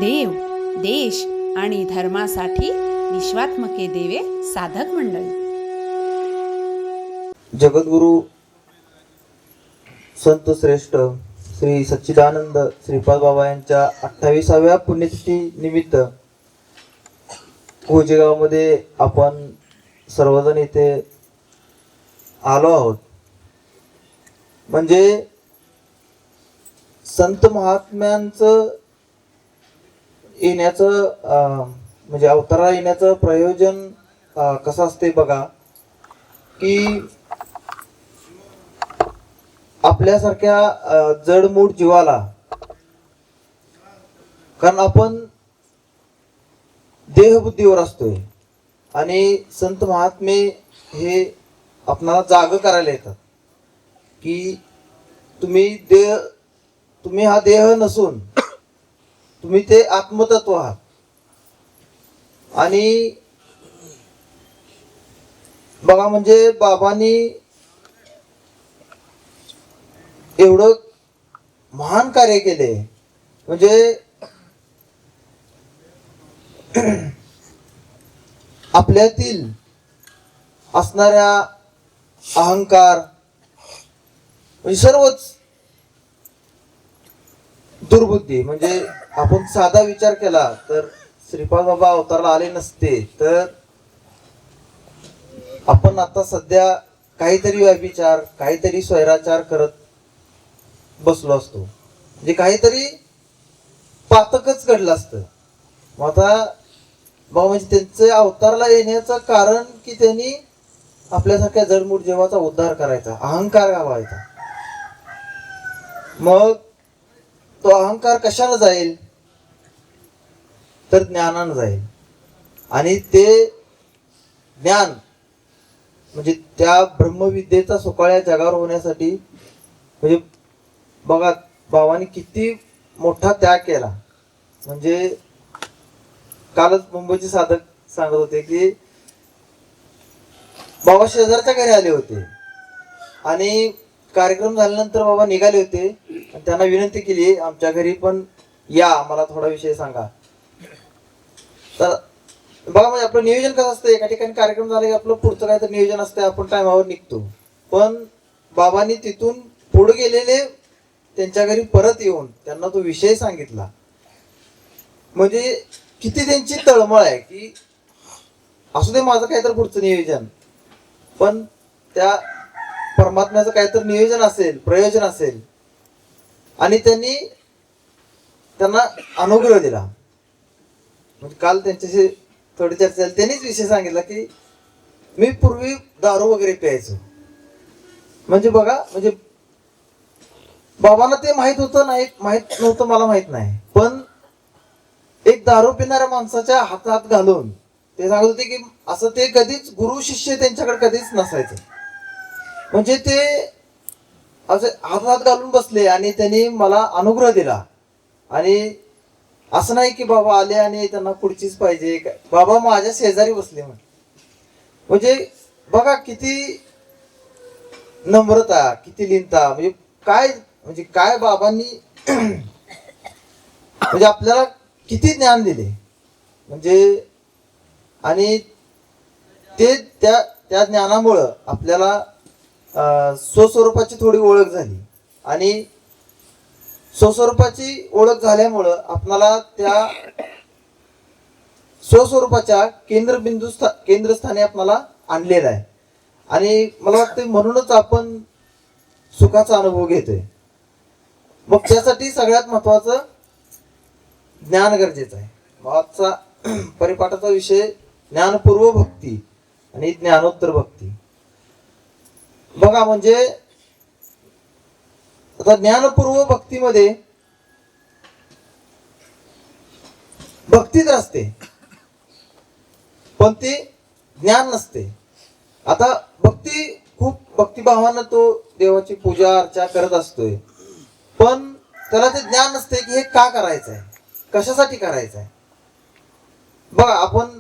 देव, देश आणि धर्मासाठी विश्वात्मके देवे साधक मंडळी. जगद्गुरु संत श्रेष्ठ श्री सच्चिदानंद श्रीपाद बाबा यांच्या 28व्या पुण्यतिथी निमित्त कोजेगावमध्ये आपण सर्वजण इथे आलो आहोत. म्हणजे संत महात्म्यांचं येण्याचं म्हणजे अवतारा येण्याचं प्रयोजन कसं असते बघा, की आपल्यासारख्या जडमूड जीवाला, कारण आपण देहबुद्धीवर असतोय आणि संत महात्मे हे आपणाला जाग करायला येतात की तुम्ही हा देह नसून तुम्ही ते आत्मतत्व आहात. आणि बघा, म्हणजे बाबांनी एवढं महान कार्य केले. म्हणजे आपल्यातील असणाऱ्या अहंकार म्हणजे सर्वच दुर्बुद्धी, म्हणजे आपण साधा विचार केला तर श्रीपाद बाबा अवताराला आले नसते तर आपण आता सध्या काहीतरी व्यभिचार, काहीतरी स्वैराचार करत बसलो असतो. म्हणजे काहीतरी पातकच घडलं असतं. मग आता बाबा म्हणजे त्यांचे अवताराला येण्याचं कारण की त्यांनी आपल्यासारख्या जडमूड जीवाचा उद्धार करायचा, अहंकार घालवायचा. मग तो अहंकार कशाला जाईल तर ज्ञानानं जाईल. आणि ते ज्ञान म्हणजे त्या ब्रह्मविद्येचा सुकाळ्या जगावर होण्यासाठी, म्हणजे बघा बाबांनी किती मोठा त्याग केला. म्हणजे कालच मुंबईचे साधक सांगत होते की बाबा शेजारच्या घरी आले होते आणि कार्यक्रम झाल्यानंतर बाबा निघाले होते आणि त्यांना विनंती केली आमच्या घरी पण या, मला थोडा विषय सांगा. तर बघा, म्हणजे आपलं नियोजन कसं असतं, एका ठिकाणी कार्यक्रम झाला की आपलं पुढचं काहीतरी नियोजन असतं, आपण टायमावर निघतो. पण बाबांनी तिथून पुढे गेलेले त्यांच्या घरी परत येऊन त्यांना तो विषय सांगितला. म्हणजे किती त्यांची तळमळ आहे की असू दे माझं काहीतरी पुढचं नियोजन, पण त्या परमात्म्याचं काहीतरी नियोजन असेल, प्रयोजन असेल. आणि त्यांना अनुग्रह दिला. म्हणजे काल त्यांच्याशी थोडी चर्चा झाली, त्यांनीच विषय सांगितला की मी पूर्वी दारू वगैरे प्यायचो. म्हणजे बघा, म्हणजे बाबांना ते माहित नव्हतं, मला माहित नाही. पण एक दारू पिणाऱ्या माणसाच्या हातात घालून ते सांगत होते की असं ते कधीच गुरु शिष्य त्यांच्याकडे कधीच नसायचं. म्हणजे ते असे हातात घालून बसले आणि त्यांनी मला अनुग्रह दिला. आणि असं नाही की बाबा आले आणि त्यांना पुढचीच पाहिजे, बाबा माझ्या शेजारी बसले. म्हणजे बघा किती नम्रता, किती लीनता, म्हणजे काय बाबांनी म्हणजे आपल्याला किती ज्ञान दिले. म्हणजे आणि ते त्या ज्ञानामुळं आपल्याला स्वस्वरूपाची थोडी ओळख झाली. आणि स्वस्वरूपाची ओळख झाल्यामुळं आपल्याला त्या स्वस्वरूपाच्या केंद्रस्थानी आपल्याला आणलेलं आहे. आणि मला वाटतं म्हणूनच आपण सुखाचा अनुभव घेतोय. मग त्यासाठी सगळ्यात महत्वाचं ज्ञान गरजेचं आहे. आजचा परिपाठाचा विषय ज्ञानपूर्व भक्ती आणि ज्ञानोत्तर भक्ती. बघा, म्हणजे आता ज्ञानपूर्व भक्तीमध्ये भक्ती तर असते पण ते ज्ञान नसते. आता खूप भक्तिभावानं तो देवाची पूजा अर्चा करत असतोय, पण त्याला ते ज्ञान नसते की हे का करायचं आहे, कशासाठी करायचं आहे. बघा, आपण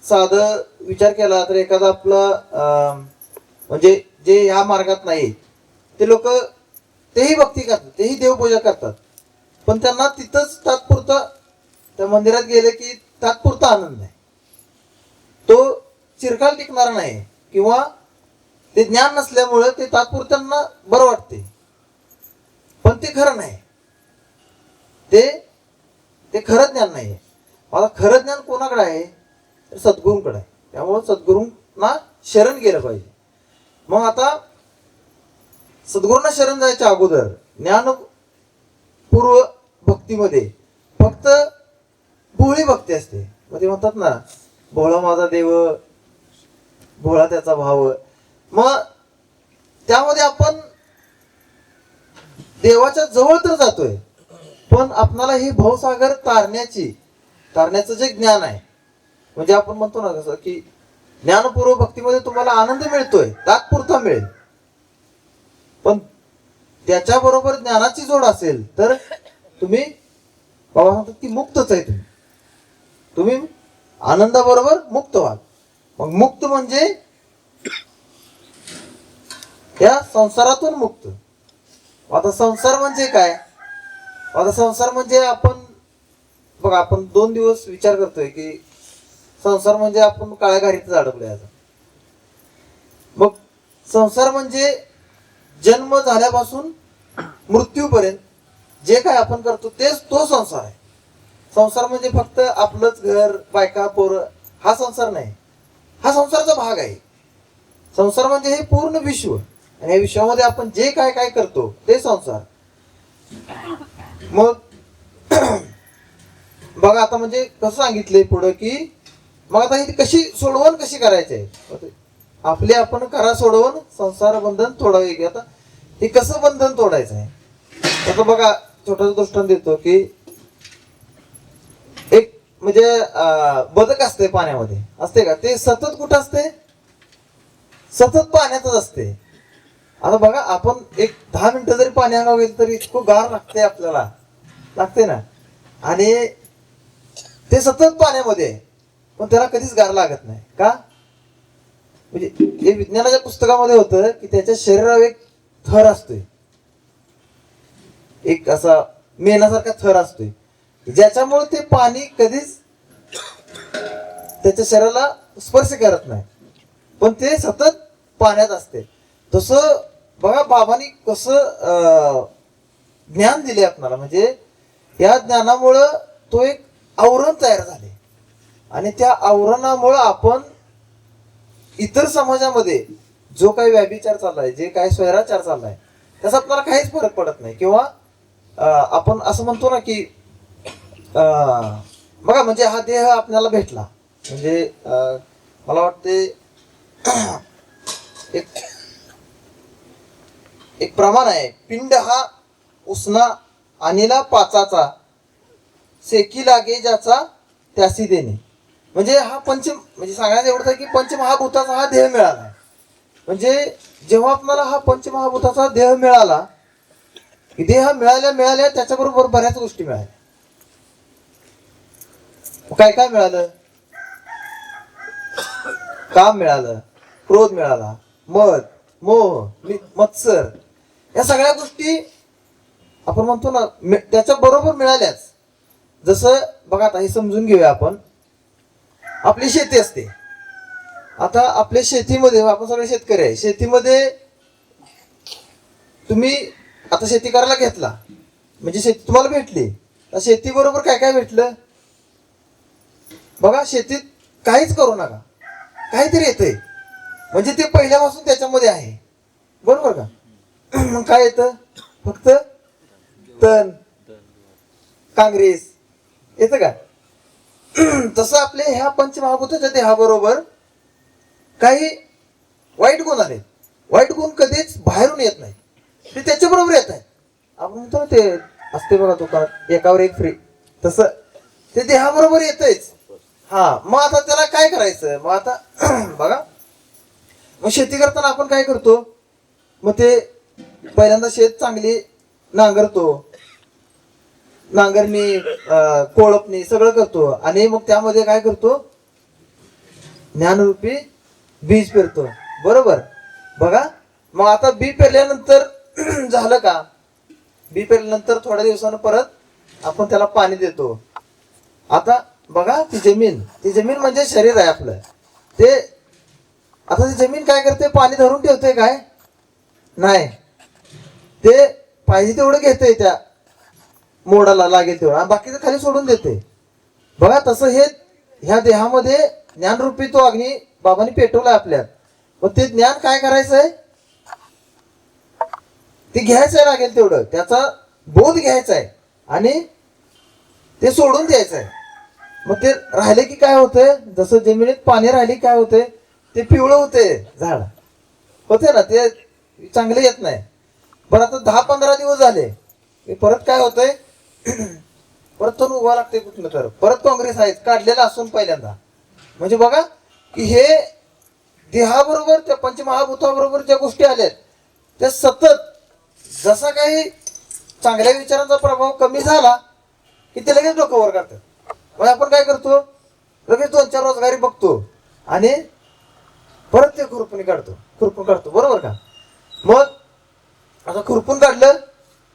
साधं विचार केला तर एखादा आपला म्हणजे जे ह्या मार्गात नाही ते लोक तेही भक्ती करतात, तेही देवपूजा करतात, पण त्यांना तिथंच तात्पुरता त्या मंदिरात गेले की तात्पुरता आनंद आहे, तो चिरकाल टिकणारा नाही. किंवा ते ज्ञान नसल्यामुळे ते तात्पुरत्यांना बरं वाटते, पण ते खरं नाही. ते खरं ज्ञान नाही. मला खरं ज्ञान कोणाकडे आहे तर सद्गुरूंकडे आहे. त्यामुळे सद्गुरूंना शरण गेलं पाहिजे. मग आता सद्गुरूंना शरण जायच्या अगोदर ज्ञानपूर्व भक्तीमध्ये फक्त भोळी भक्ती असते. मग ते म्हणतात ना, भोळा माझा देव, भोळा त्याचा भाव. मग त्यामध्ये आपण देवाच्या जवळ तर जातोय, पण आपणाला हे भवसागर तारण्याचं जे ज्ञान आहे, म्हणजे आपण म्हणतो ना कसं की ज्ञानपूर्व भक्तीमध्ये तुम्हाला आनंद मिळतोय, तात्पुरता मिळेल, पण त्याच्याबरोबर ज्ञानाची जोड असेल तर तुम्ही, बाबा सांगतात की मुक्तच आहे. तुम्ही आनंदाबरोबर मुक्त व्हाल. मग मुक्त म्हणजे या संसारातून मुक्त. आता संसार म्हणजे काय? आता संसार म्हणजे आपण बघा, आपण 2 दिवस विचार करतोय की संसार म्हणजे आपण काळ्या गाडीतच अडकलोय. आता मग संसार म्हणजे जन्म झाल्यापासून मृत्यूपर्यंत जे काय आपण करतो तेच तो संसार आहे. संसार म्हणजे फक्त आपलंच घर, बायका, पोरं हा संसार नाही, हा संसाराचा भाग आहे. संसार म्हणजे हे पूर्ण विश्व, आणि या विश्वामध्ये आपण जे काय काय करतो ते संसार. मग बघा आता म्हणजे कसं सांगितलंय पुढं की मग आता ही कशी सोडवण कशी करायची आहे, आपले आपण करा सोडवण संसार बंधन तोडावे. की आता हे कसं बंधन तोडायचं आहे. आता बघा छोटासा दृष्टांत देतो की एक म्हणजे बदक असते, पाण्यामध्ये असते का, ते सतत कुठं असते, सतत पाण्यातच असते. आता बघा आपण एक 10 मिनिटं जरी पाणी अंगावर गेलं तरी इतकं गार लागते आपल्याला, लागते ना, आणि ते सतत पाण्यामध्ये आहे, पण त्याला कधीच गार लागत नाही का? म्हणजे हे विज्ञानाच्या पुस्तकामध्ये होतं की त्याच्या शरीरावर एक थर असतोय, एक असा मेणासारखा थर असतोय, ज्याच्यामुळे ते पाणी कधीच त्याच्या शरीराला स्पर्श करत नाही, पण ते सतत पाण्यात असते. तसं बघा बाबांनी कसं ज्ञान दिले आपल्याला, म्हणजे या ज्ञानामुळं तो एक आवरण तयार झाले, आणि त्या आवरणामुळं आपण इतर समाजामध्ये जो काही व्याभिचार चाललाय, जे काही स्वैराचार चाललाय, त्याचा आपल्याला काहीच फरक पडत नाही. किंवा आपण असं म्हणतो ना की बघा म्हणजे हा देह आपल्याला भेटला, म्हणजे मला वाटते एक प्रमाण आहे, पिंड हा उसना आणिला पाचाचा, सेकी लागे ज्याचा त्यासी देणे. म्हणजे हा म्हणजे सांगायचं एवढंच आहे की पंचमहाभूताचा हा देह मिळाला आहे. म्हणजे जेव्हा आपल्याला हा पंचमहाभूताचा देह मिळाला, देह मिळाल्या त्याच्याबरोबर बऱ्याच गोष्टी मिळाल्या. काय काय मिळालं? काम मिळालं, क्रोध मिळाला, मद, मोह, मत्सर, या सगळ्या गोष्टी आपण म्हणतो ना त्याच्या बरोबर मिळाल्याच. जसं बघा आता हे समजून घेऊया आपण, आपली शेती असते. आता आपल्या शेतीमध्ये आपण सगळे शेतकरी आहे, शेतीमध्ये तुम्ही आता शेती करायला घेतला म्हणजे शेती तुम्हाला भेटली, तर शेती बरोबर काय काय भेटलं बघा. शेतीत काहीच करू नका, काहीतरी येतंय, म्हणजे ते पहिल्यापासून त्याच्यामध्ये आहे, बरोबर का? मग काय येतं? फक्त तण, काँग्रेस येतं का? तसं आपल्या ह्या पंचमहाभूताच्या देहाबरोबर काही वाईट गुण आले. वाईट गुण कधीच बाहेरून येत नाही, ते त्याच्याबरोबर येत आहे. आपण म्हणतो ना ते असते बघा दुकानात एकावर एक फ्री, तसं ते देहाबरोबर येतच. हा, मग आता त्याला काय करायचं? मग आता बघा, मग शेती करताना आपण काय करतो? मग ते पहिल्यांदा शेत चांगली नांगरतो, नांगरणी, कोळपणी सगळं करतो, आणि मग त्यामध्ये काय करतो? ज्ञानरूपी बीज पेरतो, बरोबर? बघा, मग आता बी पेरल्यानंतर झालं का? बी पेरल्यानंतर थोड्या दिवसानं परत आपण त्याला पाणी देतो. आता बघा ती जमीन म्हणजे शरीर आहे आपलं. ते आता ती जमीन काय करते, पाणी धरून ठेवते काय नाही, ते पाहिजे तेवढं घेते, त्या मोडाला लागेल तेवढं आणि बाकीचं खाली सोडून देते. बघा तसं हे ह्या देहामध्ये ज्ञानरूपी तो अग्नी बाबांनी पेटवलाय आपल्यात. मग ते ज्ञान काय करायचंय, ते घ्यायचंय लागेल तेवढं, त्याचा बोध घ्यायचा आहे आणि ते सोडून द्यायचं आहे. मग ते राहिले की काय होतंय, जसं जमिनीत पाणी राहिले काय होतंय, ते पिवळं होते झाड होते ना, ते चांगले येत नाही. पण आता 10-15 दिवस झाले परत काय होतंय, परत तो उभा लागते कुठलं तर, परत काँग्रेस आहे काढलेला असून पहिल्यांदा. म्हणजे बघा की हे देहाबरोबर त्या पंचमहाभूताबरोबर ज्या गोष्टी आल्यात त्या सतत, जसा काही चांगल्या विचारांचा प्रभाव कमी झाला की ते लगेच डोकं वर करतात. मग आपण काय करतो, लगेच 2-4 रोजगारी बघतो आणि परत ते खुरपून काढतो, बरोबर का. मग आता खुरपून काढलं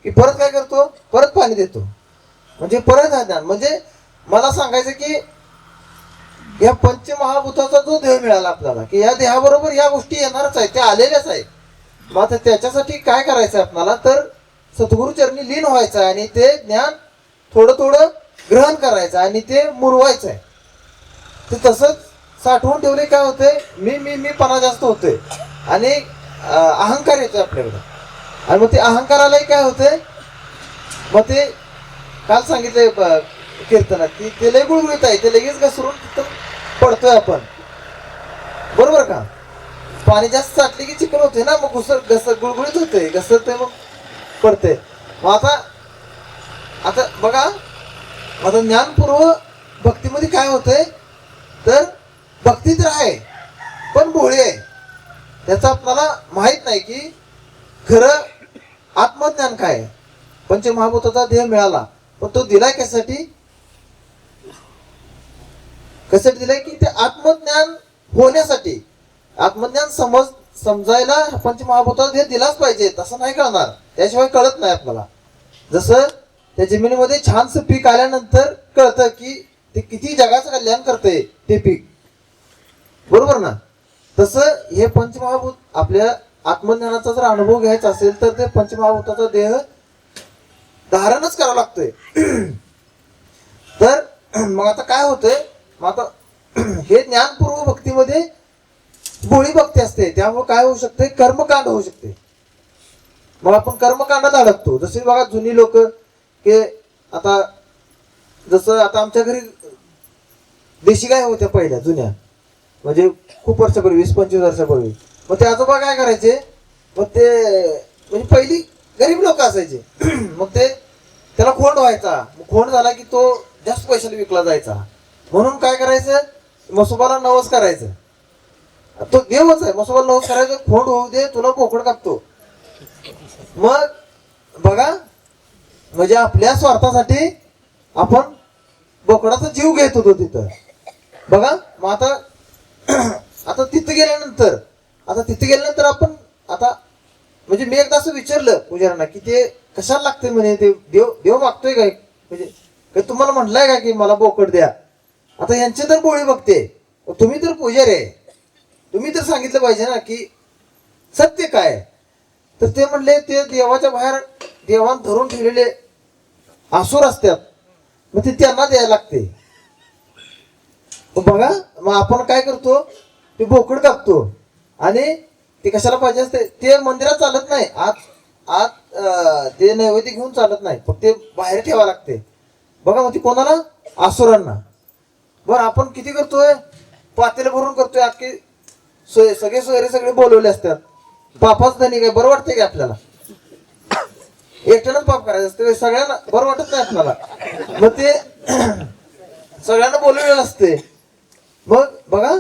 की परत काय करतो, परत पाणी देतो, म्हणजे परत आहे ज्ञान. म्हणजे मला सांगायचं की या पंचमहाभूताचा जो देह मिळाला आपल्याला, की या देहाबरोबर या गोष्टी येणारच आहेत, त्या आलेल्याच आहेत. मग आता त्याच्यासाठी काय करायचं आपल्याला, तर सद्गुरु चरणी लीन व्हायचं आहे आणि ते ज्ञान थोडं थोडं ग्रहण करायचं आणि ते मुरवायचं आहे. ते तसंच साठवून ठेवले काय होते, मीपणा जास्त होतोय आणि अहंकार येतोय आपल्याकडे. आणि मग ते अहंकारालाही काय होतंय, मग ते काल सांगितलंय कीर्तनात की ते लय गुळगुळीत आहे, ते लगेच घसरून तिथं पडतोय आपण, बरोबर का. पाणी जास्त साठले की चिकन होते ना, मग गुळगुळीत होते, घसरते, मग पडते. मग आता बघा, आता ज्ञानपूर्व भक्तीमध्ये काय होतंय, तर भक्ती तर आहे पण भोळी आहे. त्याचं आपल्याला माहित नाही की खरं आत्मज्ञान काय आहे. पंचमहाभूताचा देह मिळाला पण तो दिलाय कशासाठी दिलाय, की ते आत्मज्ञान होण्यासाठी. आत्मज्ञान समजायला पंचमहाभूताचा देह दिलाच पाहिजे, तसं नाही कळणार, त्याशिवाय कळत नाही आपल्याला. जसं त्या जमिनीमध्ये छानसं पीक आल्यानंतर कळतं की ते किती जगाचं कल्याण करते ते पीक, बरोबर ना. तसं हे पंचमहाभूत आपल्या आत्मज्ञानाचा जर अनुभव घ्यायचा असेल तर ते पंचमहाभूताचा देह धारणच करावं लागतंय. तर मग आता काय होतंय, मग आता हे ज्ञानपूर्व भक्तीमध्ये भोळी भक्ती असते, त्यामुळे काय होऊ शकते, कर्मकांड होऊ शकते. मग आपण कर्मकांडात अडकतो. जसे बघा जुनी लोक की आता जसं आता आमच्या घरी देशी गाय होत्या पहिल्या जुन्या, म्हणजे खूप वर्षापूर्वी, 20-25 वर्षापूर्वी. मग ते आजोबा काय करायचे, मग ते म्हणजे पहिली गरीब लोक असायचे. मग ते त्याला खोंड व्हायचा, खोंड झाला की तो जास्त पैशाला विकला जायचा. म्हणून काय करायचं, म्हसोबाला नवस करायचं. तो देवच आहे, म्हसोबाला नवस करायचं, खोंड होऊ दे, तुला बोकड कापतो. मग बघा, म्हणजे आपल्या स्वार्थासाठी आपण बोकडाचा जीव घेत होतो तिथं, बघा. मग आता तिथं गेल्यानंतर आपण आता म्हणजे मी एकदा असं विचारलं पुजाऱ्यांना की ते कशाला लागते म्हणे, ते देव मागतोय काय, म्हणजे तुम्हाला म्हटलंय का की मला बोकड द्या. आता यांचे तर पोळी बघते, तुम्ही तर पुजारी आहे, तुम्ही तर सांगितलं पाहिजे ना की सत्य काय. तर ते म्हणले ते देवाच्या बाहेर देवान धरून ठेवलेले आसूर असतात, मग ते त्यांना द्यायला लागते. बघा, मग आपण काय करतो, ते बोकड कापतो आणि ते कशाला पाहिजे असते, ते मंदिरात चालत नाही, आत ते नैवेद्य घेऊन चालत नाही, फक्त ते बाहेर ठेवावं लागते. बघा, मग ती कोणाला, आसुरांना. बरं आपण किती करतोय, पातेलं भरून करतोय, अख्खे सगळे सोयरे सगळे बोलवले असतात. पापाच धनी काय बरं वाटते का आपल्याला, एकट्यानंच पाप करायचं असते, सगळ्यांना बरं वाटत नाही आपल्याला. मग ते सगळ्यांना बोलवलेलं असते. मग बघा,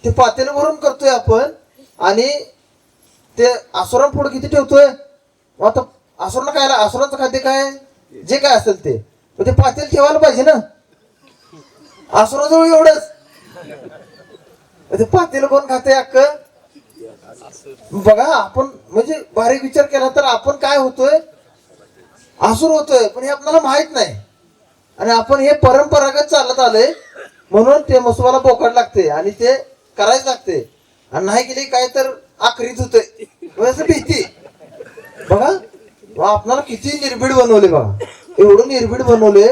ते पातेलं भरून करतोय आपण आणि ते आसुरां पुढे किती ठेवतोय. आता आसुरांना काय, आसुरांचं खाद्य काय, जे काय असेल ते, मग ते पातेलं ठेवायला पाहिजे ना, आसुराजवळ एवढंच. ते पातेलं कोण खाते अक्क. बघा, आपण म्हणजे बारीक विचार केला तर आपण काय होतोय, आसुर होतोय, पण हे आपल्याला माहित नाही. आणि आपण हे परंपरागत चालत आलंय म्हणून ते मसोबाला बोकड लागते आणि ते करायच लागते आणि नाही केली काय तर आखरीत होतंय असं भीती बघा. आपल्याला किती निर्भीड बनवले बघा, एवढं निर्भीड बनवले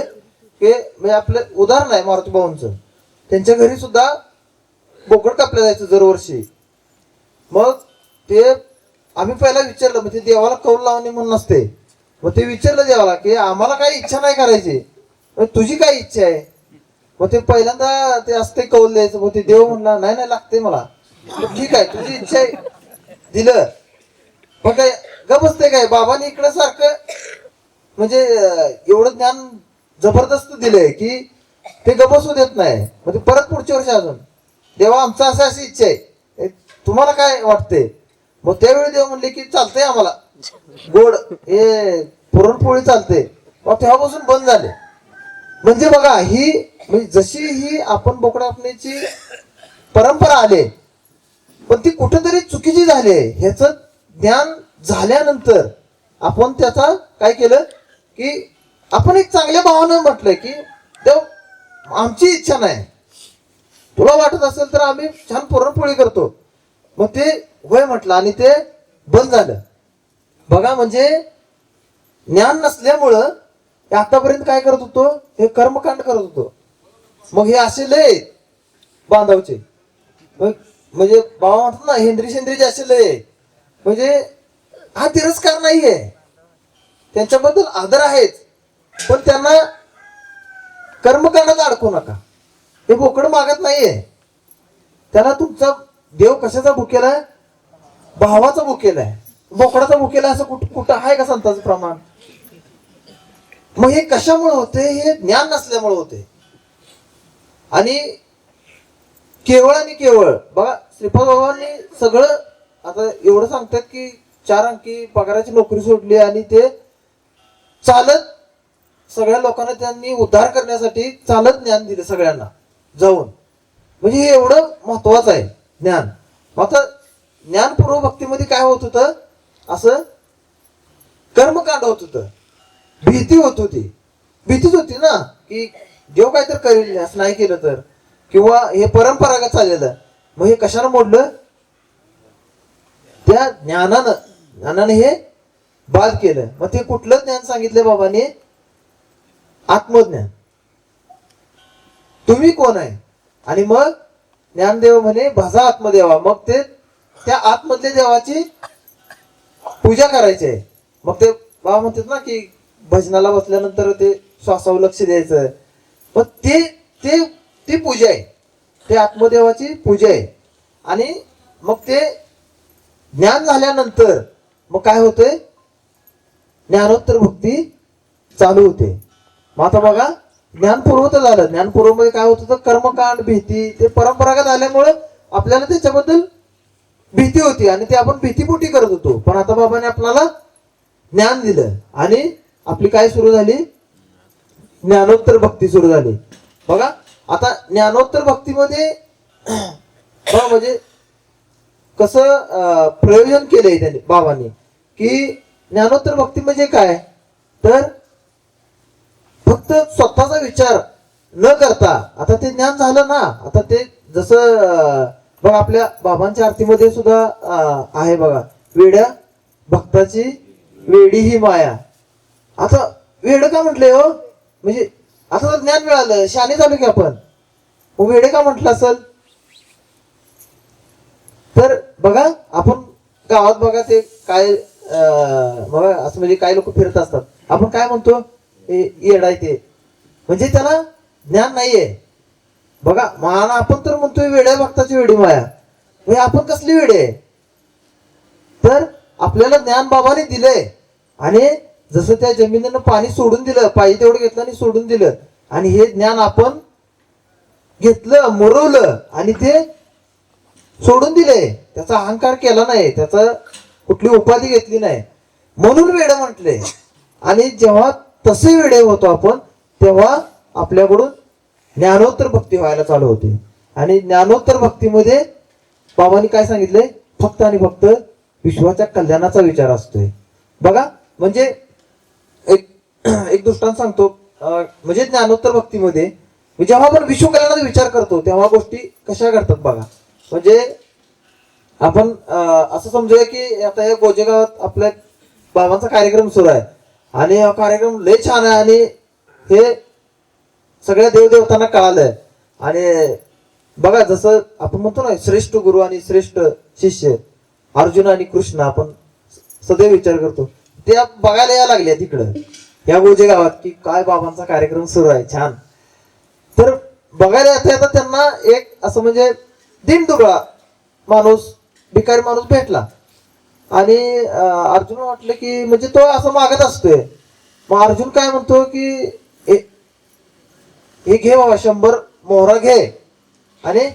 की म्हणजे आपलं उदाहरण आहे मारुती भाऊंचं. त्यांच्या घरी सुद्धा बोकड कापलं जायचं दरवर्षी. मग ते आम्ही पहिला विचारलं, म्हणजे देवाला कौल लावणे म्हणून नसते, मग ते विचारलं देवाला की आम्हाला काही इच्छा नाही करायची, तुझी काय इच्छा आहे. मग ते पहिल्यांदा ते असते कौल द्यायचं, मग ते देव म्हणला नाही नाही लागते मला. ठीक आहे तुझी इच्छा आहे दिलं. पण काय ग बसते काय बाबांनी इकडं सारखं म्हणजे एवढं ज्ञान जबरदस्त दिलंय की ते गबसू देत नाही. म्हणजे परत पुढच्या वर्षी अजून देवा आमचं असं अशी इच्छा आहे, तुम्हाला काय वाटते. मग त्यावेळी देव म्हणले की चालतंय आम्हाला गोड हे पुरणपोळी चालते. मग तेव्हापासून बंद झाले. म्हणजे बघा ही म्हणजे जशी ही आपण बोकड कापण्याची परंपरा आले पण ती कुठेतरी चुकीची झाली आहे. ह्याचं ज्ञान झाल्यानंतर आपण त्याचा काय केलं की आपण एक चांगल्या भावानं म्हटलंय की देव आमची इच्छा नाही, तुला वाटत असेल तर आम्ही छान पुरणपोळी करतो. मग ते होय म्हटलं आणि ते बंद झालं. बघा म्हणजे ज्ञान नसल्यामुळं आतापर्यंत काय करत होतो, हे कर्मकांड करत होतो. मग हे असे लय बांधवचे म्हणजे बाबा म्हणतात ना हेंद्री शेंद्रीचे असे लय, म्हणजे हा तिरस्कार नाहीये, त्यांच्याबद्दल आदर आहेच, पण त्यांना कर्मकांडात अडकू नका. हे बोकड मागत नाहीये, त्याला तुमचा देव कशाचा भुकेला आहे, भावाचा भुकेला आहे. बोकडाचा भुकेला असं कुठं आहे का संतांचं प्रमाण. मग हे कशामुळे होते, हे ज्ञान नसल्यामुळे होते. आणि केवळ आणि केवळ बघा श्रीपाद बाबांनी सगळं आता एवढं सांगतात की 4 अंकी पगाराची नोकरी सोडली आणि ते चालत सगळ्या लोकांना त्यांनी उद्धार करण्यासाठी चालत ज्ञान दिलं सगळ्यांना जाऊन. म्हणजे हे एवढं महत्वाचं आहे ज्ञान. आता ज्ञानपूर्व भक्तीमध्ये काय होत होतं, असं कर्मकांड होत होतं, भीती होत होती. भीतीच होती ना की देव काय तर करेल असं नाही केलं तर, किंवा हे परंपरागत चाललेलं. मग हे कशानं मोडलं, त्या ज्ञानानं हे बाद केलं. मग ते कुठलं ज्ञान सांगितलं बाबांनी, आत्मज्ञान. तुम्ही कोण आहे. आणि मग ज्ञानदेव म्हणे भजा आत्मदेवा. मग ते त्या आतमधल्या देवाची पूजा करायची आहे. मग ते बाबा म्हणतात ना की भजनाला बसल्यानंतर ते श्वासावर लक्ष द्यायचं. मग ती पूजा आहे, ते आत्मदेवाची पूजा आहे. आणि मग ते ज्ञान झाल्यानंतर मग काय होतंय, ज्ञानोत्तर भक्ती चालू होते. मग आता बघा ज्ञानपूर्व तर झालं, ज्ञानपूर्व मध्ये काय होत होतं, कर्मकांड भीती ते परंपरागत आल्यामुळे आपल्याला त्याच्याबद्दल भीती होती आणि ते आपण भीतीपोटी करत होतो. पण आता बाबाने आपल्याला ज्ञान दिलं आणि आपली काय सुरू झाली, ज्ञानोत्तर भक्ती सुरू झाली. बघा आता ज्ञानोत्तर भक्तीमध्ये बघा म्हणजे कसं प्रयोजन केलंय त्यांनी बाबांनी की ज्ञानोत्तर भक्ती म्हणजे काय, तर फक्त स्वतःचा विचार न करता, आता ते ज्ञान झालं ना, आता ते जसं बघा आपल्या बाबांच्या आरतीमध्ये सुद्धा आहे बघा, वेड्या भक्ताची वेडी ही माया. आता वेड का म्हटलंय हो, म्हणजे आता तर ज्ञान मिळालं, शहाणे झालो की आपण, मग वेडे का म्हटलं असेल. तर बघा आपण गावात बघा ते काय बघा असं म्हणजे काही लोक फिरत असतात, आपण काय म्हणतो येडा आहे ते, म्हणजे त्याला ज्ञान नाहीये. बघा मान आपण तर म्हणतोय वेड्या भक्ताची वेडी माया, म्हणजे आपण कसली वेडे आहे. तर आपल्याला ज्ञान बाबाने दिलंय आणि जसं त्या जमिनीनं पाणी सोडून दिलं, पाहिजे तेवढं घेतलं आणि सोडून दिलं, आणि हे ज्ञान आपण घेतलं मुरवलं आणि ते सोडून दिले. त्याचा अहंकार केला नाही, त्याचा कुठली उपाधी घेतली नाही, म्हणून वेड म्हटले. आणि जेव्हा तसे वेडे होतो आपण, तेव्हा आपल्याकडून ज्ञानोत्तर भक्ती व्हायला चालू होते. आणि ज्ञानोत्तर भक्तीमध्ये बाबांनी काय सांगितलंय, फक्त आणि फक्त विश्वाच्या कल्याणाचा विचार असतोय. बघा म्हणजे एक दृष्टांत सांगतो. म्हणजे ज्ञानोत्तर भक्तीमध्ये जेव्हा आपण विश्वकल्याणाचा विचार करतो तेव्हा गोष्टी कशा घडतात बघा. म्हणजे आपण असं समजूया की आता हे गोजेगावात आपल्या बाबांचा कार्यक्रम सुरू आहे आणि हा कार्यक्रम लय छान आहे आणि हे सगळ्या देवदेवतांना कळालंय. आणि बघा जसं आपण म्हणतो ना श्रेष्ठ गुरु आणि श्रेष्ठ शिष्य अर्जुन आणि कृष्ण आपण सदैव विचार करतो ते बघायला यायला लागले तिकडं या गोजे गावात की काय बाबांचा कार्यक्रम सुरू आहे छान. तर बघायला येता येता त्यांना एक असं म्हणजे दिनदुबळा माणूस भिकारी माणूस भेटला आणि अर्जुन वाटलं की म्हणजे तो असं मागत असतोय. मग अर्जुन काय म्हणतो की हे घे बाबा 100 मोहरा घे आणि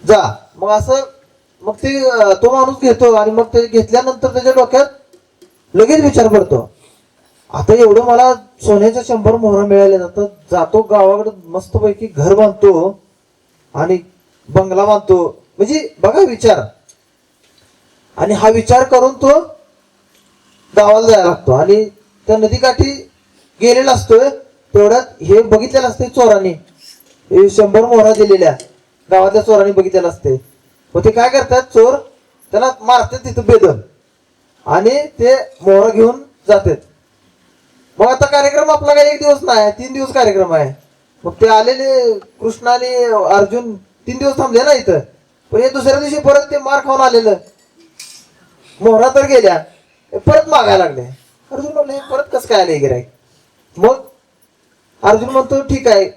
जा. मग असं मग ते तो माणूस घेतो आणि मग ते घेतल्यानंतर त्याच्या डोक्यात लगेच विचार पडतो आता एवढं मला सोन्याच्या 100 मोहरा मिळाले जातात जातो गावाकडे मस्तपैकी घर बांधतो आणि बंगला बांधतो. म्हणजे बघा विचार. आणि हा विचार करून तो गावाला जायला लागतो आणि त्या नदीकाठी गेलेला असतोय. तेवढ्यात हे बघितलेलं असते चोरांनी 100 मोहरा दिलेल्या गावातल्या चोरांनी बघितलेलं असते. मग ते काय करतात चोर त्याला मारतात तिथं बेदम आणि ते मोहरा घेऊन जातात. मग आता कार्यक्रम आपला काही 1 दिवस नाही 3 दिवस कार्यक्रम आहे. मग ते आलेले कृष्ण आणि अर्जुन 3 दिवस थांबले ना इथं. पण हे दुसऱ्या दिवशी परत ते मार खाऊन आलेलं मोहरा तर गेल्या परत मागायला लागले. अर्जुन म्हणले परत कसं काय आले गिराईक. मग अर्जुन म्हणतो ठीक आहे.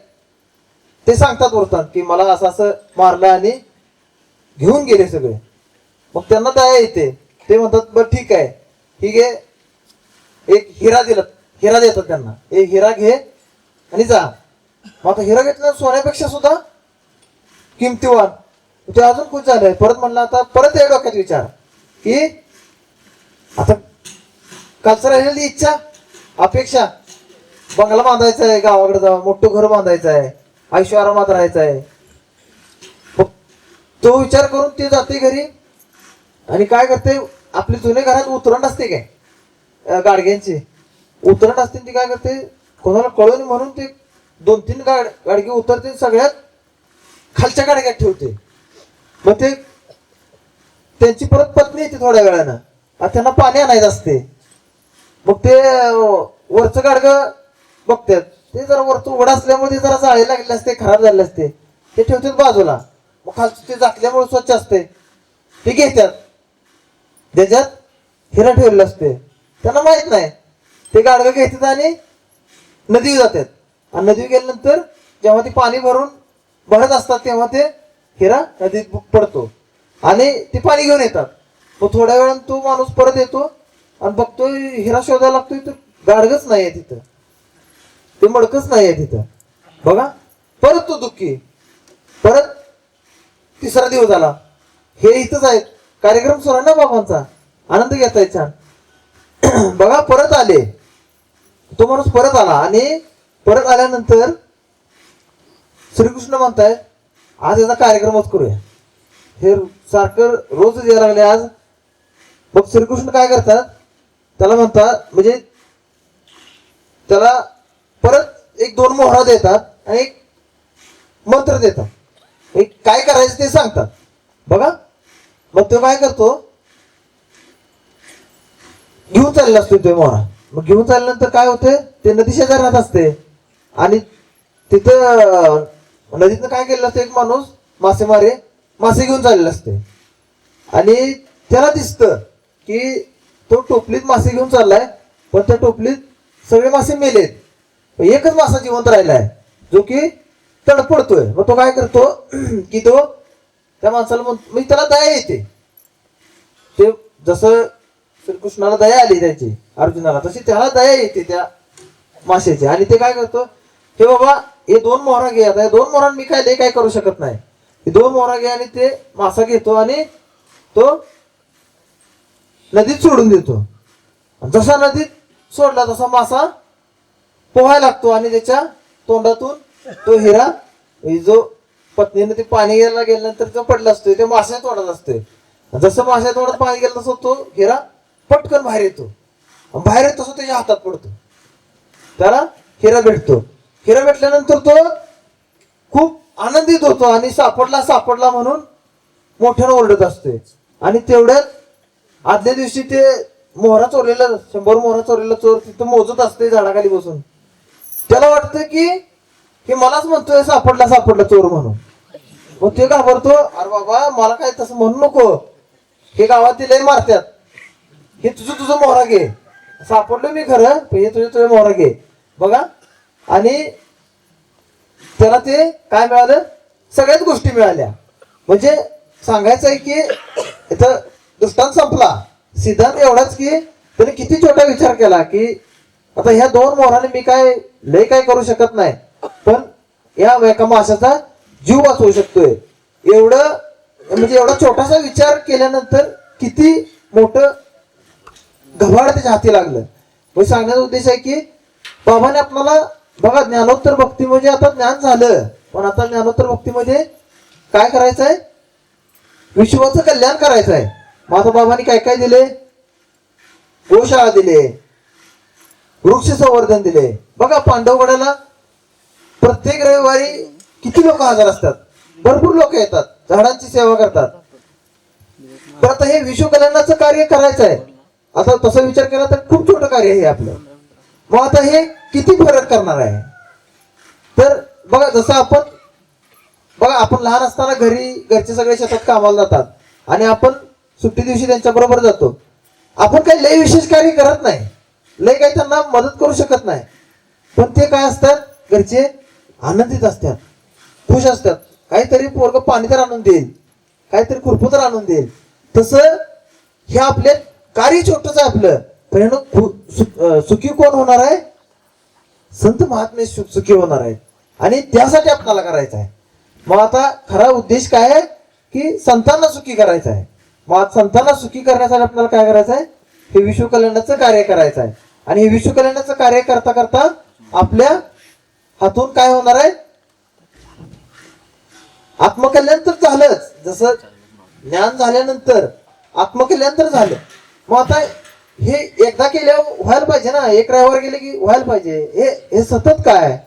ते सांगतात वरतात की मला असं असं मारलं आणि घेऊन गेले सगळे. मग त्यांना दया येते. ते म्हणतात बरं ठीक आहे ठीक आहे एक हिरा दिला हिरा देतात त्यांना एक हिरा घे आणि जा. मग आता हिरा घेतला सोन्यापेक्षा सुद्धा किमतीवान. ते अजून खुश झालंय. परत म्हणलं आता परत या डोक्यात विचार की आता कालचं राहिलेली इच्छा अपेक्षा बंगला बांधायचा आहे गावाकडे जावं मोठं घर बांधायचं आहे आयुष्य आरामात राहायचं आहे. तो विचार करून ते जाते घरी आणि काय करते आपली जुन्या घरात उतरण असते काय गाडग्यांची उतरण असते ती काय करते कोणाला कळून म्हणून ते 2-3 गाडगे उतरते सगळ्यात खालच्या गाडग्यात ठेवते. मग ते त्यांची परत पत्नी येते थोड्या वेळानं त्यांना पाणी आणायचं असते. मग ते वरचं गाडगं बघतात ते जरा वरचं उघड असल्यामुळे ते जरा जाळे लागले असते खराब झाले असते ते ठेवतात बाजूला. मग खालचं ते झाकल्यामुळे स्वच्छ असते ते घेतात त्याच्यात हिरा ठेवलेला असते. त्यांना माहित नाही ते गाडगं घेतात आणि नदीवर जातात आणि नदीवर गेल्यानंतर जेव्हा ते पाणी भरून भरत असतात तेव्हा ते हिरा नदीत पडतो आणि ते पाणी घेऊन येतात. मग थोड्या वेळानं तो माणूस परत येतो आणि बघतोय हिरा शोधायला लागतोय तर गाडगच नाहीये तिथं ते मडकच नाहीये तिथं. बघा परत तो दुःखी परत 3रा दिवस झाला हे इथंच आहेत कार्यक्रम सुरू आहे ना बाबांचा आनंद घेताय छान. बघा परत आले तो माणूस परत आला आणि परत आल्यानंतर श्रीकृष्ण म्हणतायत आज याचा कार्यक्रमच करूया हे सारखं रोजच यायला लागले आज. मग श्रीकृष्ण काय करतात त्याला म्हणतात म्हणजे त्याला परत 1-2 मोहरा देतात आणि एक मंत्र देतात एक काय करायचं ते सांगतात. बघा मग तो काय करतो घेऊन चाललेला असतो तो मोहरा. मग घेऊन चालल्यानंतर काय होते ते नदी शेजारी राहत असते आणि तिथं नदीतनं काय केलेलं असतं एक माणूस मासे घेऊन चाललेला असते आणि त्याला दिसतं की तो टोपलीत मासे घेऊन चाललाय पण त्या टोपलीत सगळे मासे मेलेत एकच मासा जिवंत राहिलाय जो की तडपडतोय. मग तो काय करतो की तो त्या माणसाला म्हणजे त्याला दया येते. ते जसं श्रीकृष्णाला दया आली त्याची अर्जुनाला तशी त्याला दया येते त्या माशाची आणि ते काय करतो हे बाबा हे 2 मोहरा घे आता 2 मोहरा मी काय करू शकत नाही हे 2 मोहरा घे आणि ते मासा घेतो आणि तो नदीत सोडून देतो. जसा नदीत सोडला तसा मासा पोहायला लागतो आणि त्याच्या तोंडातून तो हिरा जो पत्नीने ते पाणी घ्यायला गेल्यानंतर जो पडला असतोय ते माश्या तोडत असतोय. जसं माश्या तोडत पाणी गेलं तसं तो हिरा पटकन बाहेर येतो बाहेर येत तसं त्याच्या हातात पडतो त्याला हिरा भेटतो. हिरा भेटल्यानंतर तो खूप आनंदित होतो आणि सापडला सापडला म्हणून मोठ्यानं ओरडत असते. आणि तेवढ्यात आदल्या दिवशी ते मोहरा चोरलेला 100 मोहरा चोरलेला चोर तिथं मोजत असते झाडाखाली बसून. त्याला वाटतं की हे मलाच म्हणतोय सापडला सापडला चोर म्हणून. मग ते घाबरतो, अरे बाबा मला काय तसं म्हणू नको, हे गावातील लय मारतात, हे तुझं मोहरा घे, सापडलो मी खरं पण हे तुझे मोहरा घे बघा. आणि त्याला ते काय मिळालं, सगळ्याच गोष्टी मिळाल्या. म्हणजे सांगायचं आहे की इथं दृष्टांत संपला. सिद्धांत एवढाच की त्याने किती छोटा विचार केला की आता ह्या 2 मोहराने मी काय लय काय करू शकत नाही, पण या एका माशाचा जीव वाचवू शकतोय. एवढं म्हणजे एवढा छोटासा विचार केल्यानंतर किती मोठं घबाड त्याच्या हाती लागलं. म्हणजे सांगण्याचा उद्देश आहे की बाबाने आपल्याला बघा, ज्ञानोत्तर भक्ती म्हणजे आता ज्ञान झालं, पण आता ज्ञानोत्तर भक्तीमध्ये काय करायचं आहे, विश्वाचं कल्याण करायचं आहे. मग आता बाबांनी काय काय दिले, गोशाळा दिले, वृक्ष संवर्धन दिले. बघा पांडवगडाला प्रत्येक रविवारी किती लोक हजर असतात, भरपूर लोक येतात, झाडांची सेवा करतात. तर आता हे विश्व कल्याणाचं कार्य करायचं आहे. आता तसा विचार केला तर खूप छोटं कार्य आहे आपलं. मग आता हे किती फरक करणार आहे. तर बघा जसं आपण लहान असताना घरचे सगळे शेतात कामाला जातात आणि आपण सुट्टी दिवशी त्यांच्या बरोबर जातो. आपण काही लय विशेष कार्य करत नाही, लय काही त्यांना मदत करू शकत नाही, पण ते काय असतात, घरचे आनंदित असतात, खुश असतात. काहीतरी पोरग पाणी तर आणून देईल, काहीतरी खुरपू तर आणून देईल. तसं हे आपले कार्य छोटंच आहे आपलं, पण सुखी कोण होणार आहे, संत महात्मे सुखी होणार आहेत. आणि त्यासाठी आपल्याला करायचं आहे. मग आता खरा उद्देश काय आहे की संतांना सुखी करायचं आहे. मग संतांना सुखी करण्यासाठी आपल्याला काय करायचं आहे, हे विश्व कल्याणाचं कार्य करायचं आहे. आणि हे विश्व कल्याणाचं कार्य करता करता आपल्या हातून काय होणार आहे, आत्मकल्याण तर झालंच. जसं ज्ञान झाल्यानंतर आत्मकल्याण तर झालं. मग आता हे एकदा केल्यावर व्हायला पाहिजे ना, एक रविवार गेले की व्हायला पाहिजे. हे सतत काय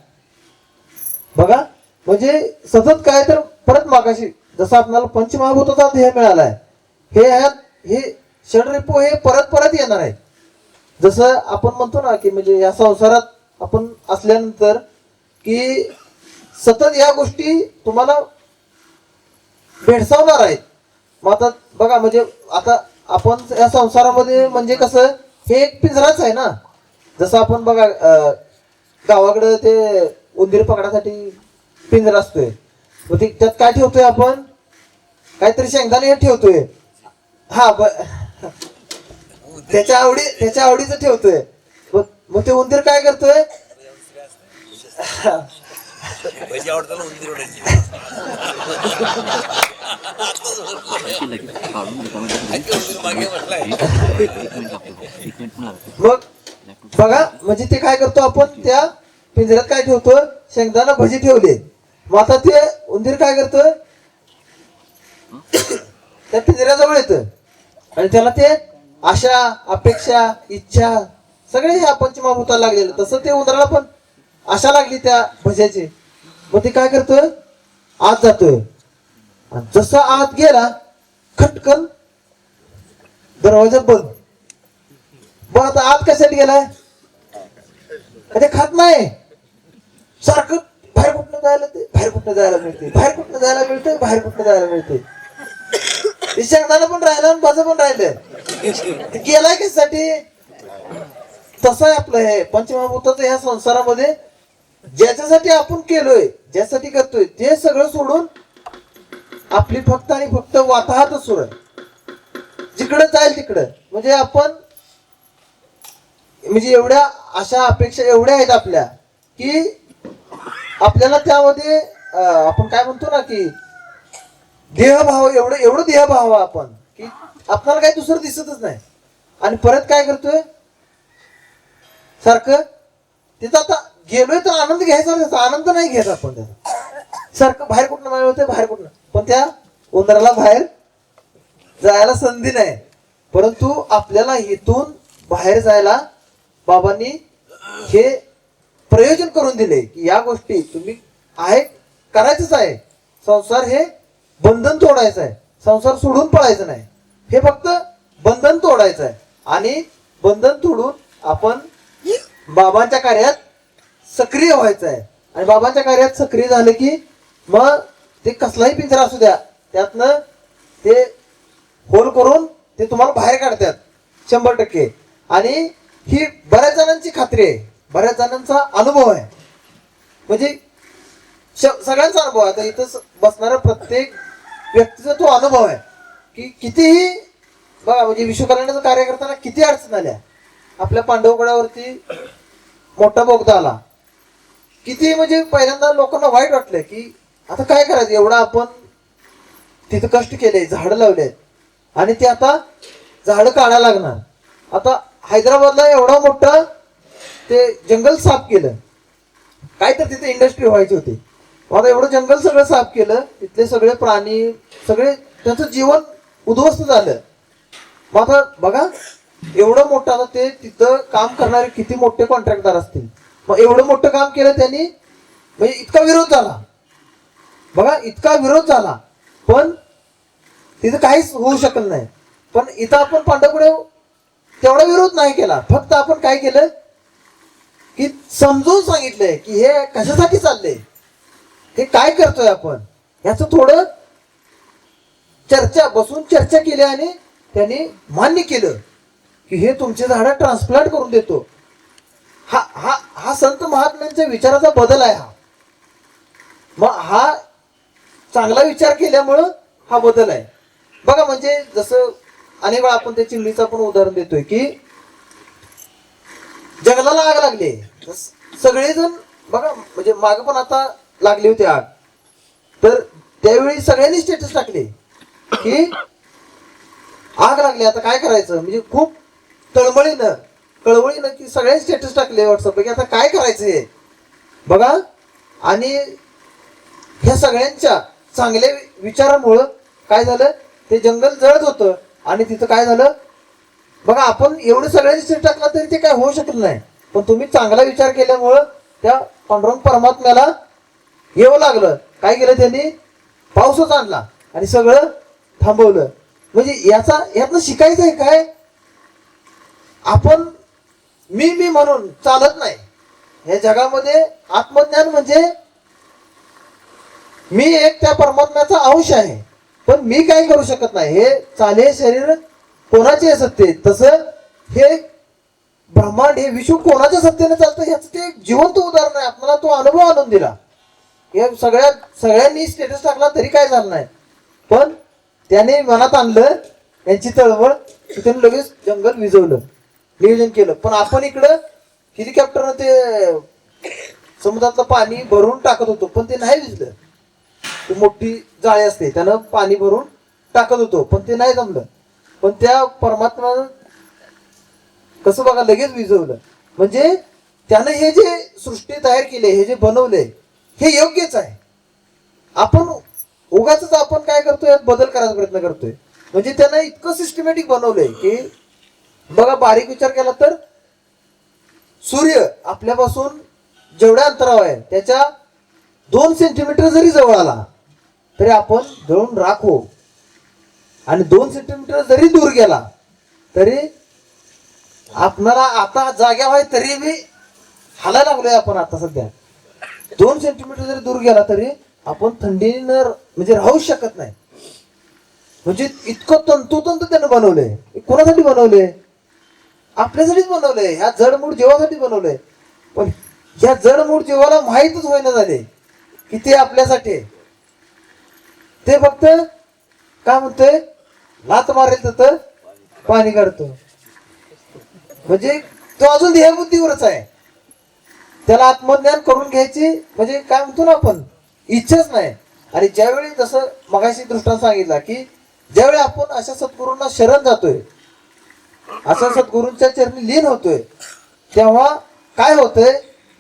बघा, म्हणजे सतत काय तर परत मागाशी जसं आपल्याला पंचमहाभूताचा ध्येय मिळालाय, हे षडरिपू हे परत परत येणार आहे. जसं आपण म्हणतो ना की म्हणजे या संसारात आपण असल्यानंतर की सतत या गोष्टी तुम्हाला भेडसावणार आहेत. मग आता बघा, म्हणजे आता आपण या संसारामध्ये म्हणजे कसं, हे एक पिंजराच आहे ना. जसं आपण बघा गावाकडे ते उंदीर पकडासाठी पिंजरा असतोय, मग ते त्यात काय ठेवतोय आपण, काहीतरी शेंगदाणे ठेवतोय. हा त्याच्या आवडीचं ठेवतोय. मग ते उंदीर काय करतोय, मग बघा म्हणजे ते काय करतो, आपण त्या पिंजऱ्यात काय ठेवतो, शेंगदाणा भजी ठेवले. मग आता ते उंदीर काय करतोय, त्या पिंजऱ्याजवळ येतं आणि त्याला ते आशा, अपेक्षा, इच्छा सगळे ह्या पंचमहाभूताला लागलेलं. तसं ते उंदराला पण आशा लागली त्या भज्याची. मग ते काय करतोय, आत जातोय. जसा आत गेला, खटकन दरवाजा बंद. बघ आता आत कशासाठी गेलाय, ते खात नाही, सारखं बाहेर कुठनं जायला, ते बाहेर कुठनं जायला मिळते, बाहेर कुठनं जायला मिळते, बाहेर कुठनं जायला मिळते. शेंगदाणा पण राहिलं आणि भाजं पण राहिलं, गेलाय कशासाठी. तसं आहे आपलं हे पंचमहाभूताचं ह्या संसारामध्ये ज्याच्यासाठी आपण केलोय, ज्यासाठी करतोय, ते सगळं सोडून आपली फक्त आणि फक्त वाताहतच सुरू आहे. जिकडं जाईल तिकडं. म्हणजे आपण म्हणजे एवढ्या आशा अपेक्षा एवढ्या आहेत आपल्या की आपल्याला त्यामध्ये आपण काय म्हणतो ना की देहभाव, एवढं देहभाव आपण की आपल्याला काही दुसरं दिसतच नाही. आणि परत काय करतोय, सारखं तिथं आता गेलोय तर आनंद घ्यायचा, आनंद नाही घ्यायचा आपण त्याचा. सारखं बाहेर कुठनं मिळत होते, बाहेर कुठनं, पण त्या उंदराला बाहेर जायला संधी नाही. परंतु आपल्याला इथून बाहेर जायला बाबांनी हे प्रयोजन करून दिले की या गोष्टी तुम्ही आहे करायचंच आहे. संसार हे बंधन तोडायचं आहे, संसार सोडून पळायचं नाही, हे फक्त बंधन तोडायचं आहे. आणि बंधन तोडून आपण बाबांच्या कार्यात सक्रिय व्हायचं आहे. आणि बाबांच्या कार्यात सक्रिय झाले की मग ते कसलाही पिंजरा असू द्या त्यातनं ते होल करून ते तुम्हाला बाहेर काढतात 100%. आणि ही बऱ्याच जणांची खात्री आहे, बऱ्याच जणांचा अनुभव आहे, म्हणजे सगळ्यांचा अनुभव आहे. आता इथं बसणारा प्रत्येक व्यक्तीचा तो अनुभव आहे की कितीही बघा, म्हणजे विश्वकल्याणाचं कार्य करताना किती अडचण आल्या. आपल्या पांडवगडावरती मोठा बोगदा आला, किती म्हणजे पहिल्यांदा लोकांना वाईट वाटलं की आता काय करायचं, एवढं आपण तिथं कष्ट केले, झाडं लावले आणि ते आता झाडं काढायला लागणार. आता हैदराबादला एवढा मोठा ते जंगल साफ केलं, काय तर तिथे इंडस्ट्री व्हायची होती. आता एवढं जंगल सगळं साफ केलं, तिथले सगळे प्राणी सगळे त्यांचं जीवन उद्ध्वस्त झालं. मग आता बघा एवढं मोठं, आता ते तिथं काम करणारे किती मोठे कॉन्ट्रॅक्टदार असतील. मग एवढं मोठं काम केलं त्यांनी, म्हणजे इतका विरोध झाला बघा, इतका विरोध झाला, पण तिथं काहीच होऊ शकलं नाही. पण इथं आपण पांडवकडे तेवढा विरोध नाही केला, फक्त आपण काय केलं की समजून सांगितलंय की हे कशासाठी चाललंय, हे काय करतोय आपण, याचं थोडं बसून चर्चा केली आणि त्यांनी मान्य केलं की हे तुमचे झाडं ट्रान्सप्लांट करून देतो. हा हा हा संत महात्म्यांच्या विचाराचा बदल आहे हा. मग हा चांगला विचार केल्यामुळं हा बदल आहे बघा. म्हणजे जसं अनेक वेळा आपण त्या चिमणीचं पण उदाहरण देतोय की जंगलाला आग लागली, सगळेजण बघा, म्हणजे माग पण आता लागली होती आग, तर त्यावेळी सगळ्यांनी स्टेटस टाकले की आग लागली आता काय करायचं, म्हणजे खूप कळवळीनं की सगळ्यांनी स्टेटस टाकले व्हॉट्सअपला की आता काय करायचं हे बघा. आणि ह्या सगळ्यांच्या चांगल्या विचारामुळं काय झालं, ते जंगल जळत होतं आणि तिथं काय झालं बघा. आपण एवढं सगळ्यांनी स्टेटस टाकला तरी ते काय होऊ शकलं नाही, पण तुम्ही चांगला विचार केल्यामुळं त्या पांडुरंग परमात्म्याला येऊ लागलं. काय केलं त्यांनी, पाऊसच आणला आणि सगळं थांबवलं. म्हणजे यातनं शिकायचं आहे काय, आपण मी म्हणून चालत नाही. या जगामध्ये आत्मज्ञान म्हणजे मी एक त्या परमात्म्याचा अंश आहे, पण मी काय करू शकत नाही. हे चाले शरीर कोणाचे सत्य, तसं हे ब्रह्मांड हे विश्व कोणाच्या सत्तेने चालतं ह्याचं ते जिवंत उदाहरण आहे. आपल्याला तो अनुभव आणून दिला. हे सगळ्यांनी स्टेटस टाकला तरी काय झालं नाही, पण त्याने मनात आणलं यांची चळवळ, त्याने लगेच जंगल विझवलं, नियोजन केलं. पण आपण इकडं हेलिकॉप्टरनं ते समुद्रातलं पाणी भरून टाकत होतो, पण ते नाही विझलं. ती मोठी जाळी असते त्यानं पाणी भरून टाकत होतो, पण ते नाही जमलं. पण त्या परमात्म्यानं कसं बघा लगेच विझवलं. म्हणजे त्यानं हे जे सृष्टी तयार केली, हे जे बनवले, हे योग्यच आहे. आपण उगाच आपण काय करतोय, बदल करायचा प्रयत्न करतोय. म्हणजे त्यानं इतकं सिस्टमॅटिक बनवलंय की बघा, बारीक विचार केला तर सूर्य आपल्यापासून जेवढ्या अंतरावर आहे त्याच्या 2 सेंटीमीटर जरी जवळ आला तरी आपण जळून राख होऊ, आणि 2 सेंटीमीटर जरी दूर गेला तरी आपणाला आता जाग्या व्हाय तरी मी हालायला लागलोय. आपण आता सध्या 2 सेंटीमीटर जरी दूर गेला तरी आपण थंडीनं म्हणजे राहू शकत नाही. म्हणजे इतकं तंतोतंत त्यानं बनवलंय. कोणासाठी बनवलंय, आपल्यासाठीच बनवलंय. ह्या जडमूड जीवासाठी बनवलंय. पण ह्या जडमूड जीवाला माहीतच होईना झाले की ते आपल्यासाठी आहे. ते फक्त काय म्हणतोय, लात मारेल तर पाणी काढतो. म्हणजे तो अजून देहबुद्धीवरच आहे. त्याला आत्मज्ञान करून घ्यायची म्हणजे काय म्हणतो ना आपण, इच्छाच नाही. आणि ज्यावेळी जसं मगाशी दृष्टांत सांगितला की ज्यावेळी आपण अशा सद्गुरूंना शरण जातोय, अशा सद्गुरूंच्या चरणी लीन होतोय, तेव्हा काय होतंय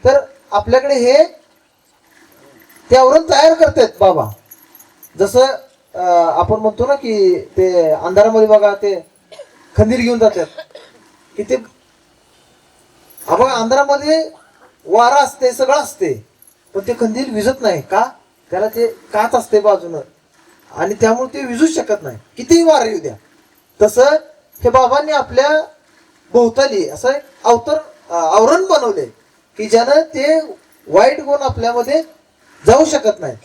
तर आपल्याकडे हे त्यावरून तयार करतात बाबा. जसं आपण म्हणतो ना की ते अंधारामध्ये बघा ते खंदीर घेऊन जातात की ते बघा अंधारामध्ये वारा असते सगळं असते, पण ते कंदील विझत नाही का? त्याला ते काच असते बाजूनं आणि त्यामुळे ते विझूच शकत नाही, कितीही वारा येऊ द्या. तसं हे बाबांनी आपल्या भोवताली असं एक आवरण बनवले की ज्यानं ते वाईट गुण आपल्यामध्ये जाऊ शकत नाही.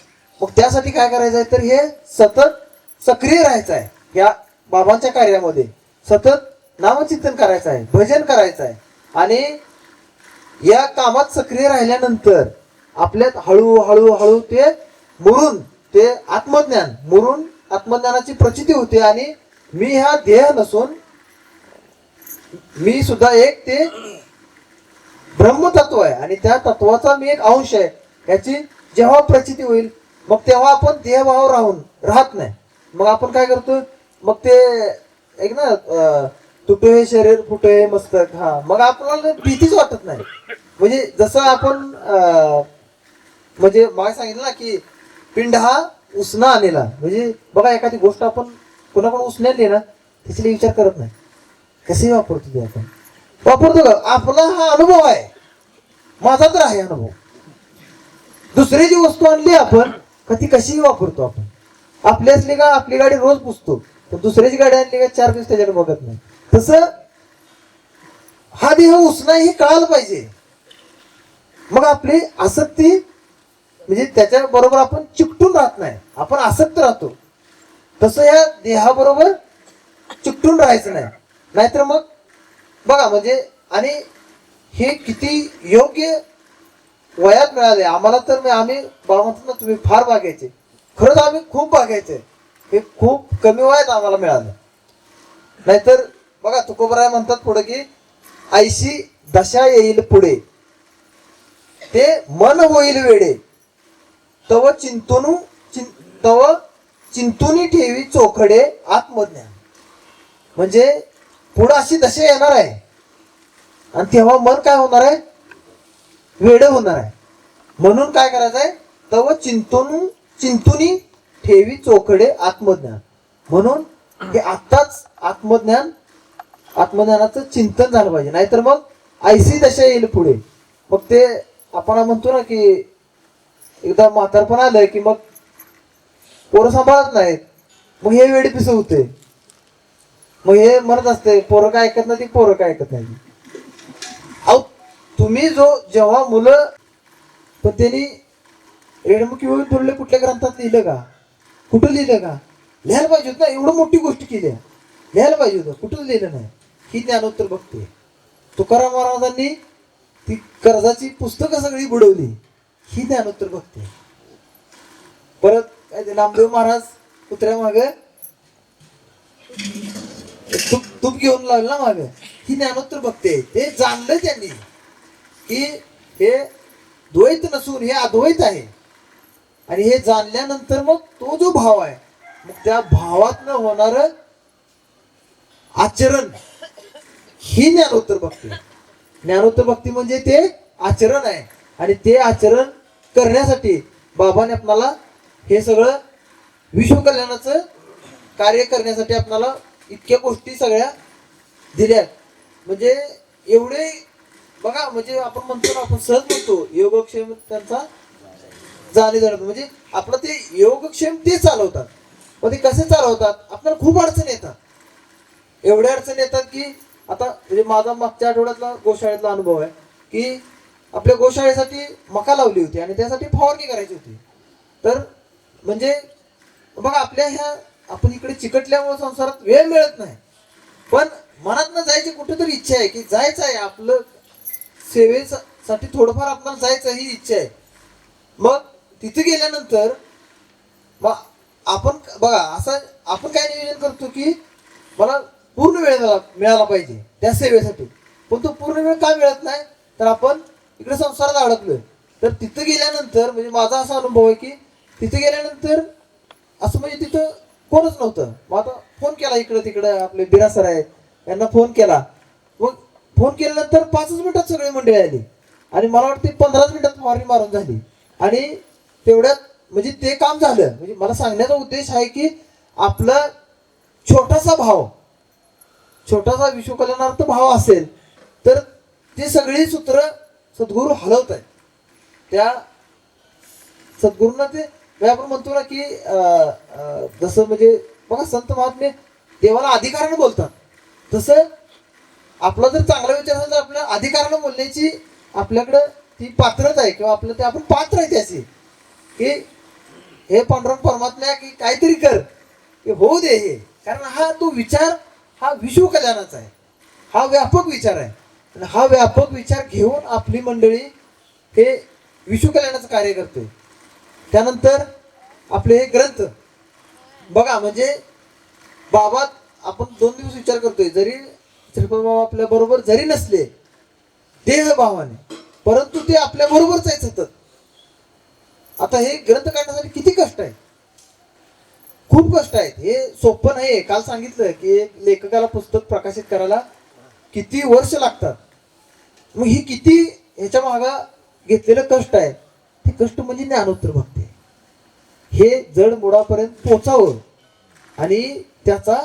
मग त्यासाठी काय करायचं आहे, तर हे सतत सक्रिय राहायचं आहे. या बाबांच्या कार्यामध्ये सतत नामचिंतन करायचं आहे, भजन करायचं आहे. आणि या कामात सक्रिय राहिल्यानंतर आपल्यात हळूहळू हळू ते मुरून ते आत्मज्ञानाची प्रचिती होते. आणि मी हा देह नसून मी सुद्धा एक ते ब्रह्मतत्व आहे आणि त्या तत्वाचा मी एक अंश आहे. याची जेव्हा प्रचिती होईल मग तेव्हा आपण देहभाव राहत नाही. मग आपण काय करतो, मग ते एक ना तुटो हे शरीर फुटो हे मस्तक, हा मग आपल्याला भीतीच वाटत नाही. म्हणजे जसं आपण म्हणजे मला सांगितलं ना की पिंड हा उसना आलेला. म्हणजे बघा एखादी गोष्ट आपण कोणाकडून उसण्याली ना त्याचे विचार करत नाही, कसे वापरतो ते आपण वापरतो का. आपला हा अनुभव आहे, माझा तर आहे अनुभव. दुसरी जी वस्तू आणली आपण का ती कशीही वापरतो आपण. आपली असली का आपली गाडी रोज पुसतो, पण दुसऱ्याची गाडी आणली का 4 दिवस त्याच्याकडे बघत नाही. तसं हा देह उसना हे कळायला पाहिजे. मग आपली आसक्ती म्हणजे त्याच्या बरोबर आपण चिकटून राहत नाही, आपण आसक्त राहतो. तसं या देहाबरोबर चिकटून राहायचं नाही. नाहीतर मग बघा म्हणजे आणि हे किती योग्य वयात मिळाले आम्हाला. तर आम्ही बाबा म्हणतो ना तुम्ही फार बागायचे, खरंच आम्ही खूप बागायचे. हे खूप कमी वयात आम्हाला मिळालं. नाहीतर बघा तुकोबराय म्हणतात पुढे की ऐशी दशा येईल पुढे ते मन होईल वेडे तव चिंतुनी ठेवी चोखडे आत्मज्ञान. म्हणजे पुढं अशी दशा येणार आहे आणि तेव्हा मन काय होणार आहे, वेड होणार आहे. म्हणून काय करायचं आहे, तव चिंतुनी ठेवी चोखडे आत्मज्ञान. म्हणून हे आत्ताच आत्मज्ञानाचं चिंतन झालं पाहिजे. नाहीतर मग ऐसी दशा येईल पुढे. मग ते आपण म्हणतो ना की एकदा म्हातारपण आलं की मग पोरं सांभाळत नाहीत, मग हे वेळ पिस होते. मग हे म्हणत असते पोरं काय ऐकत नाही, ती पोरं काय ऐकत नाही. अहो तुम्ही जेव्हा मुलं पण त्यांनी रेडमुखी होऊन थोडले कुठल्या ग्रंथात लिहिलं का, कुठं लिहिलं का, लिहायला पाहिजे होत ना. एवढं मोठी गोष्ट केली आहे, लिहायला पाहिजे होतं, कुठं लिहिलं नाही. ही ज्ञानोत्तर बघते. तुकाराम महाराजांनी ती कर्जाची पुस्तकं सगळी बुडवली, ही ज्ञानोत्तर बघते. परत काय ते नामदेव महाराज कुत्र्या माग तूप घेऊन लावलं ना माग, ही ज्ञानोत्तर बघते. ते जाणलं त्यांनी की हे द्वैत नसून हे अद्वैत आहे. आणि हे जाणल्यानंतर मग तो जो भाव आहे, मग त्या भावातनं होणार आचरण ही ज्ञानोत्तर भक्ती. ज्ञानोत्तर भक्ती म्हणजे ते आचरण आहे. आणि ते आचरण करण्यासाठी बाबाने आपल्याला हे सगळं विश्वकल्याणाचं कार्य करण्यासाठी आपल्याला इतक्या गोष्टी सगळ्या दिल्यात. म्हणजे एवढे बघा, म्हणजे आपण म्हणतो ना, आपण सहज म्हणतो योगक्षेम त्यांचा जाणीव. म्हणजे आपलं ते योगक्षेम ते चालवतात. मग ते कसे चालवतात, आपल्याला खूप अडचणी येतात. एवढ्या अडचणी येतात की आता म्हणजे माझा मागच्या आठवड्यातला गोशाळेतला अनुभव आहे की आपल्या गोशाळेसाठी मका लावली होती आणि त्यासाठी फवारणी करायची होती. तर म्हणजे बघा आपण इकडे चिकटल्यामुळे संसारात वेळ मिळत नाही, पण मनातनं जायची कुठेतरी इच्छा आहे की जायचं आहे, आपलं सेवेसाठी थोडंफार आपल्याला जायचं ही इच्छा आहे. मग तिथे गेल्यानंतर मग आपण बघा असं आपण काय नियोजन करतो की मला पूर्ण वेळ मिळाला पाहिजे त्या सेवेसाठी, पण तो पूर्ण वेळ का मिळत नाही, तर आपण इकडे संसारात अडकलोय. तर तिथं गेल्यानंतर म्हणजे माझा असा अनुभव आहे की तिथे गेल्यानंतर असं म्हणजे तिथं कोणच नव्हतं. मग आता फोन केला इकडं तिकडं, आपले बिरासर आहेत यांना फोन केला. मग फोन केल्यानंतर 5 मिनिटात सगळी मंडळी आली आणि मला वाटते 15 मिनिटात फवारणी मारून झाली. आणि तेवढ्यात म्हणजे ते काम झालं. म्हणजे मला सांगण्याचा उद्देश आहे की आपला छोटासा विश्वकल्याणार्थ भाव असेल तर ते सगळी सूत्र सद्गुरू हलवत आहेत. त्या सद्गुरूंना ते म्हणजे आपण म्हणतो ना की जसं म्हणजे बघा संत महात्मे देवाला अधिकाराने बोलतात. तसं आपला जर चांगला विचार असेल तर आपल्या अधिकाराने बोलण्याची आपल्याकडं ती पात्रता आहे किंवा आपलं ते आपण पात्र आहे त्याची की हे पांडुरंग परमात्म्या की काहीतरी कर की होऊ दे हे. कारण हा तो विचार हा विश्व कल्याणाचा आहे. हा व्यापक विचार आहे आणि हा व्यापक विचार घेऊन आपली मंडळी हे विश्व कल्याणाचं कार्य करते. त्यानंतर आपले हे ग्रंथ बघा म्हणजे बाबा आपण 2 दिवस विचार करतोय जरी श्रीपाद बाबा आपल्या बरोबर जरी नसले देह भावाने परंतु ते आपल्या बरोबरच आहे सतत. आता हे ग्रंथ काढण्यासाठी किती कष्ट आहे, खूप कष्ट आहेत. हे सोपं नाही. काल सांगितलं की एक लेखकाला पुस्तक प्रकाशित करायला किती वर्ष लागतात. मग ही किती ह्याच्या मागा घेतलेलं कष्ट आहे. ते कष्ट म्हणजे ज्ञानोत्तर भक्ती. हे जड मुळापर्यंत पोचावं आणि त्याचा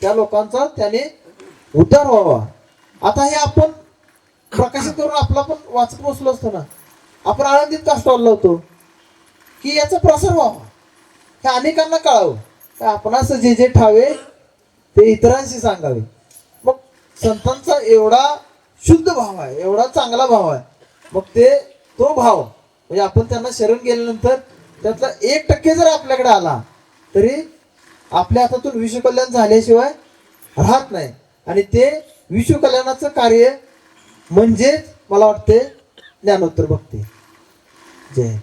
त्या लोकांचा त्याने उद्धार व्हावा. आता हे आपण प्रकाशित करून आपला पण वाचत बसलो असतो ना, आपण आनंदीत का स्टॉल लावतो की याचा प्रसार व्हावा, हे अनेकांना कळावं. आपण असं जे जे ठावे ते इतरांशी सांगावे. मग संतांचा एवढा शुद्ध भाव आहे, एवढा चांगला भाव आहे. मग तो भाव म्हणजे आपण त्यांना शरण गेल्यानंतर त्यातला 1% जर आपल्याकडे आला तरी आपल्या हातातून विश्वकल्याण झाल्याशिवाय राहत नाही. आणि ते विश्वकल्याणाचं कार्य म्हणजेच मला वाटते ज्ञानोत्तर भक्ती. जय